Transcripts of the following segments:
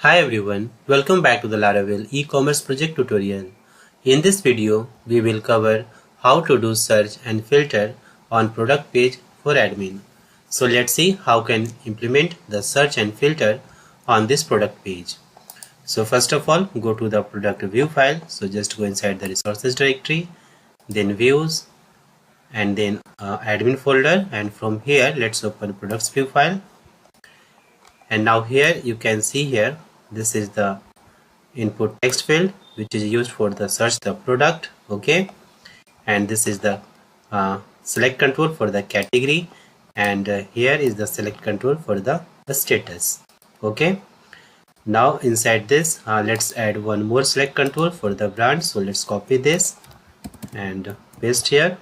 Hi everyone, welcome back to the Laravel E-Commerce Project tutorial. In this video, we will cover how to do search and filter on product page for admin. So let's see how can implement the search and filter on this product page. So first of all, go to the product view file. So just go inside the resources directory, then views, and then admin folder, and from here let's open products view file. And now here you can see here this is the input text field which is used for the search the product. Okay, and this is the select control for the category, and here is the select control for the status. Okay, now inside this let's add one more select control for the brand. So let's copy this and paste here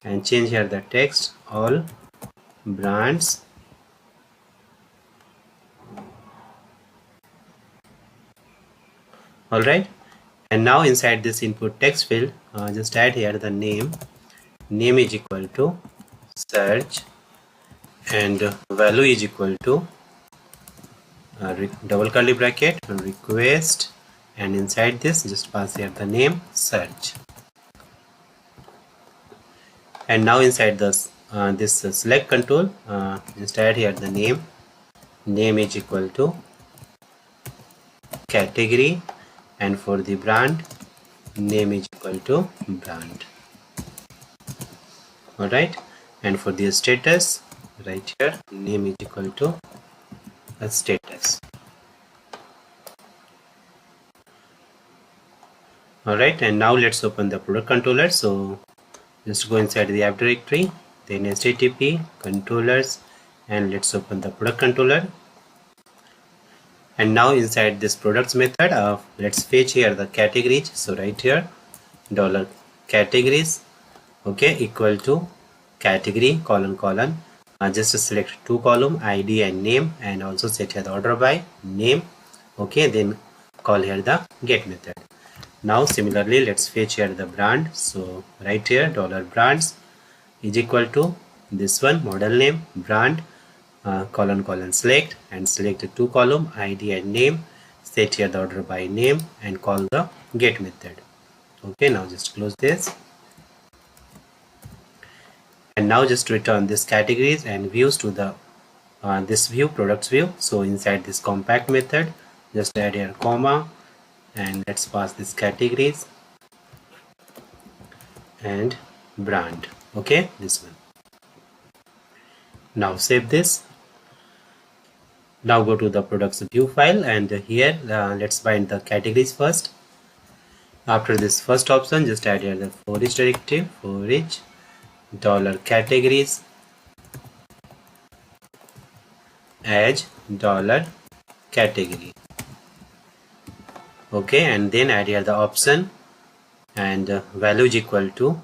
and change here the text all brands. Alright, and now inside this input text field just add here the name is equal to search, and value is equal to double curly bracket request, and inside this just pass here the name search. And now inside this select control just add here the name is equal to category, and for the brand name is equal to brand. Alright, and for the status right here name is equal to a status. Alright, and now let's open the product controller. So just go inside the app directory, then http controllers, and let's open the product controller. And now inside this products method let's fetch here the categories. So right here dollar categories, okay, equal to category colon just select two column ID and name, and also set here the order by name. Okay, then call here the get method. Now similarly let's fetch here the brand. So right here dollar brands is equal to this one model name brand colon select, and select two column ID and name, set here the order by name, and call the get method. Okay, now just close this, and now just return this categories and views to the this view products view. So inside this compact method just add here comma, and let's pass this categories and brand. Okay, this one. Now save this. Now go to the products view file, and here let's bind the categories first. After this first option just add here the for each directive, for each dollar categories as dollar category. Okay, and then add here the option, and value is equal to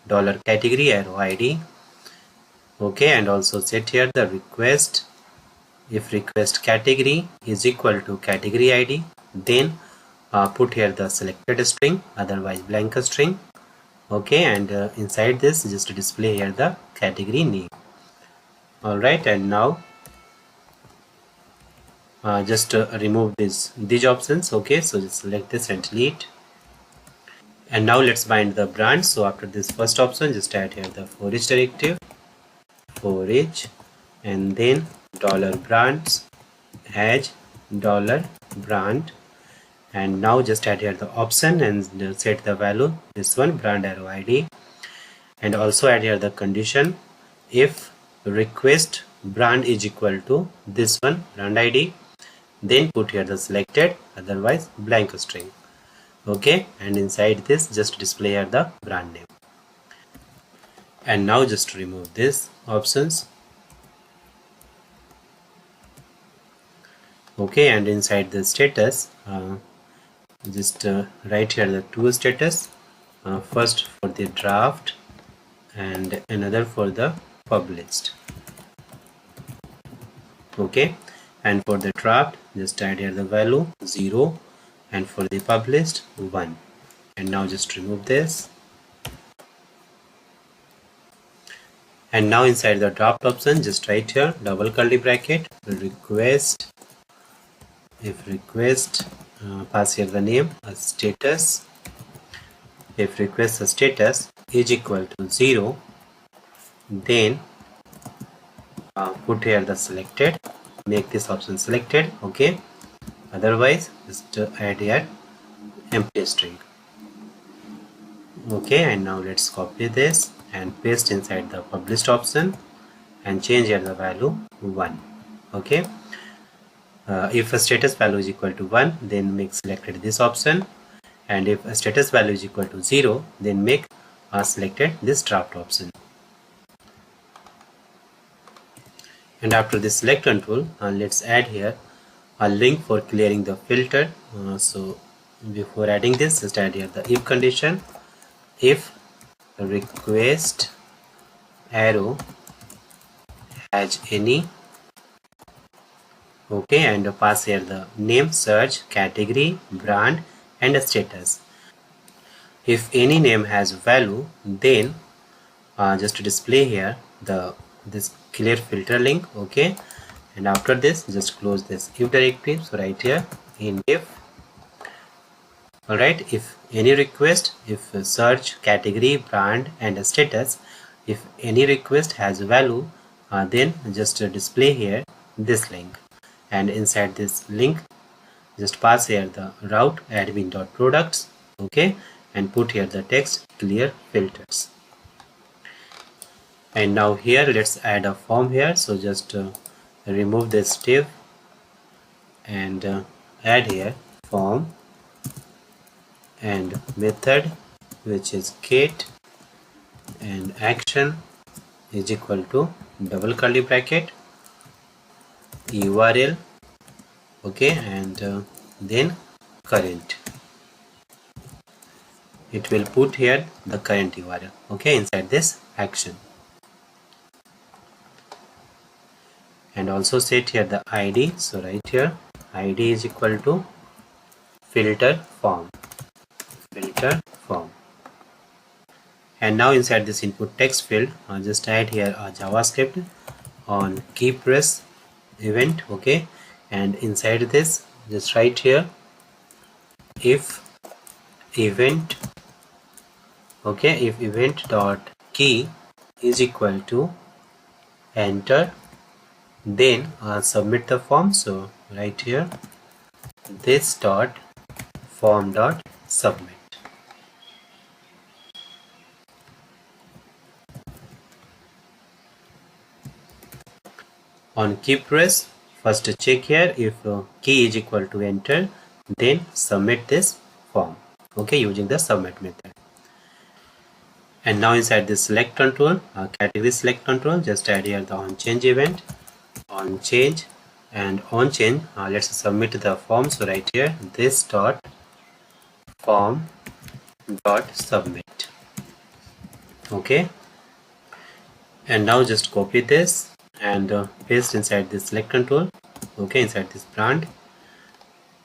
dollar category arrow ID. Okay, and also set here the request. If request category is equal to category ID, then put here the selected string, otherwise blank string. Okay, and inside this just display here the category name. Alright, and now just remove these options. Okay, so just select this and delete. And now let's bind the brand. So after this first option just add here the for each directive, for each, and then dollar brands as dollar brand, and now just add here the option and set the value this one brand arrow ID, and also add here the condition if request brand is equal to this one brand ID, then put here the selected, otherwise blank string. Okay, and inside this just display here the brand name. And now just remove these options. Okay, and inside the status just write here the two status, first for the draft and another for the published. Okay, and for the draft just add here the value 0, and for the published 1. And now just remove this. And now inside the draft option just write here double curly bracket request if request, pass here the name as status. If request status is equal to 0, then put here the selected, make this option selected. Okay, otherwise just add here empty string. Okay, and now let's copy this and paste inside the published option and change here the value 1. Okay, if a status value is equal to 1, then make selected this option, and if a status value is equal to 0, then make selected this draft option. And after this select control, let's add here a link for clearing the filter. So before adding this, just add here the if condition. If request arrow has any, okay, and pass here the name, search, category, brand, and status. If any name has value, then just to display here this clear filter link. Okay, and after this just close this if directory. So right here in if, alright, if any request, if search, category, brand, and status, if any request has value, then just display here this link, and inside this link just pass here the route admin.products. Okay, and put here the text clear filters. And now here let's add a form here. So just remove this div and add here form and method, which is get and action is equal to double curly bracket URL. Okay, and then current. It will put here the current URL. Okay, inside this action. And also set here the ID. So right here ID is equal to filter form. And now inside this input text field, just add here a JavaScript on key press event. Okay, and inside this just write here if event, okay, if event dot key is equal to enter, then submit the form. So right here this dot form dot submit. On key press, first check here if key is equal to enter, then submit this form. Okay, using the submit method. And now inside this select control, category select control, just add here the on change event, on change, and on change let's submit the form. So right here this dot form dot submit. Okay, and now just copy this and paste inside this select control. Okay, inside this brand,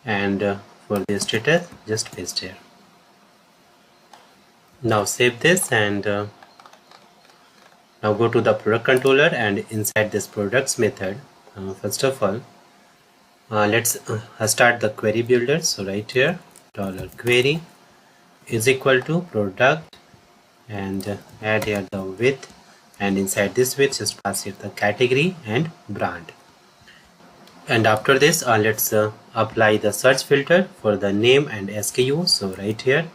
and for the status just paste here. Now save this and now go to the product controller, and inside this products method, first of all let's start the query builder. So right here $query is equal to product, and add here the width, and inside this width just pass here the category and brand. And after this let's apply the search filter for the name and SKU. So right here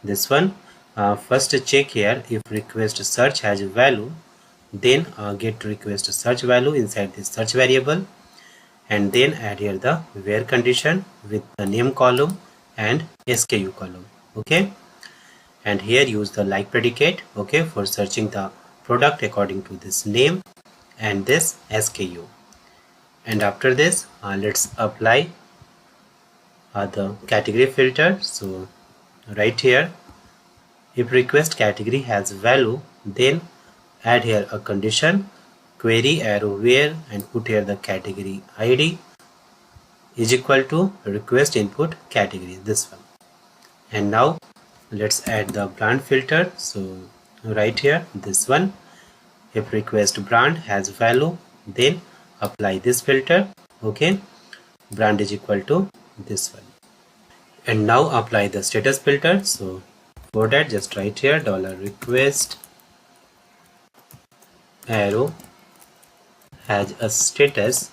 this one, first check here if request search has value, then get request search value inside this search variable, and then add here the where condition with the name column and SKU column. Okay, and here use the like predicate, okay, for searching the product according to this name and this SKU. And after this let's apply the category filter. So right here if request category has value, then add here a condition query arrow where, and put here the category ID is equal to request input category, this one. And now let's add the brand filter. So right here this one, if request brand has value, then apply this filter. Okay, brand is equal to this one. And now apply the status filter. So for that, just write here $request arrow has a status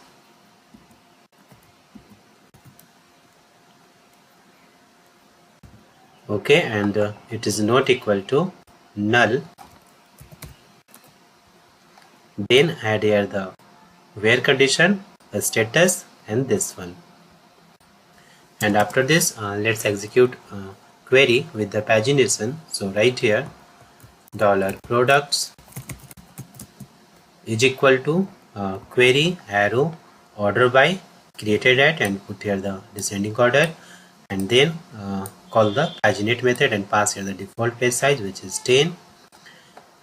okay, and it is not equal to null. Then add here the where condition, a status, and this one. And after this, let's execute query with the pagination. So right here $products is equal to query arrow order by created at, and put here the descending order, and then call the paginate method and pass here the default page size, which is 10,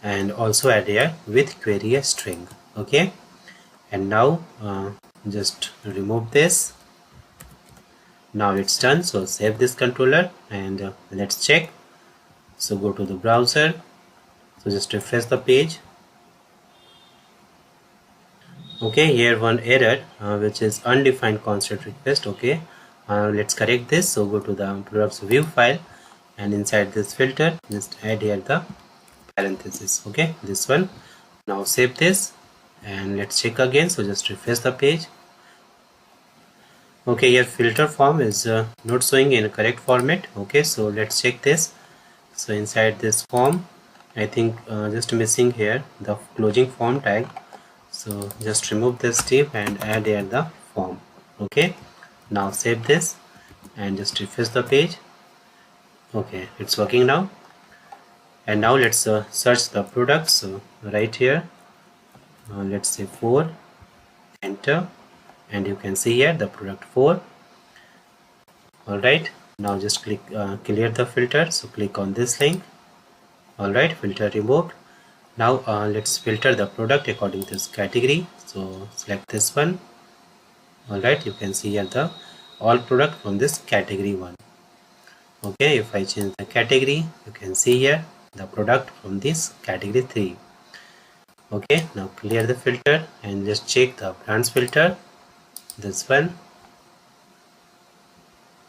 and also add here with query a string. Okay, and now just remove this. Now it's done. So save this controller and let's check. So go to the browser. So just refresh the page. Okay, here one error which is undefined constant request. Okay, let's correct this. So go to the products view file, and inside this filter just add here the parenthesis. Okay, this one. Now save this and let's check again. So just refresh the page. Okay, here filter form is not showing in a correct format. Okay, so let's check this. So inside this form, I think just missing here the closing form tag. So just remove this div and add here the form. Okay, now save this and just refresh the page. Okay, it's working now. And now let's search the products. So right here, let's say 4, enter, and you can see here the product 4. Alright, now just click clear the filter. So click on this link. Alright, filter removed. Now let's filter the product according to this category. So select this one. Alright, you can see here the all product from this category 1. Okay, if I change the category, you can see here the product from this category 3. Okay, now clear the filter and just check the brands filter, this one.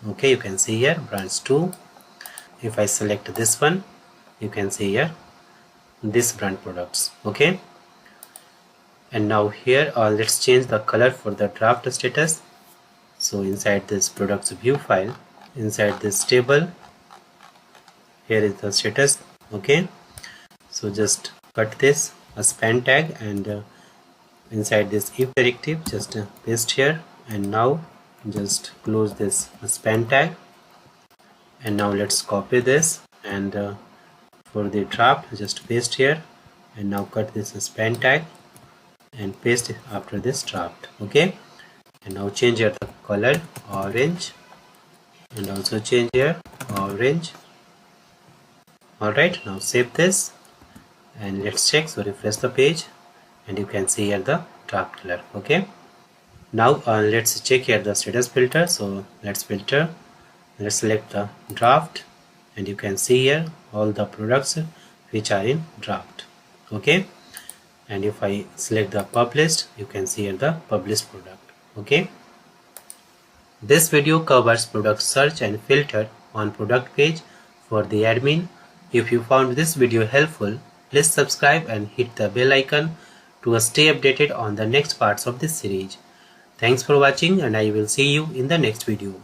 Okay, you can see here brands 2. If I select this one, you can see here this brand products. Okay, and now here let's change the color for the draft status. So inside this products view file, inside this table, here is the status. Okay, so just cut this a span tag, and inside this if directive just paste here, and now just close this span tag. And now let's copy this, and for the draft just paste here, and now cut this span tag and paste it after this draft. Okay, and now change here the color orange, and also change here orange. Alright, now save this and let's check. So refresh the page and you can see here the draft color. Okay, now let's check here the status filter. So let's filter, let's select the draft, and you can see here all the products which are in draft. Okay, and if I select the published, you can see here the published product. Okay, this video covers product search and filter on product page for the admin. If you found this video helpful, please subscribe and hit the bell icon to stay updated on the next parts of this series. Thanks for watching, and I will see you in the next video.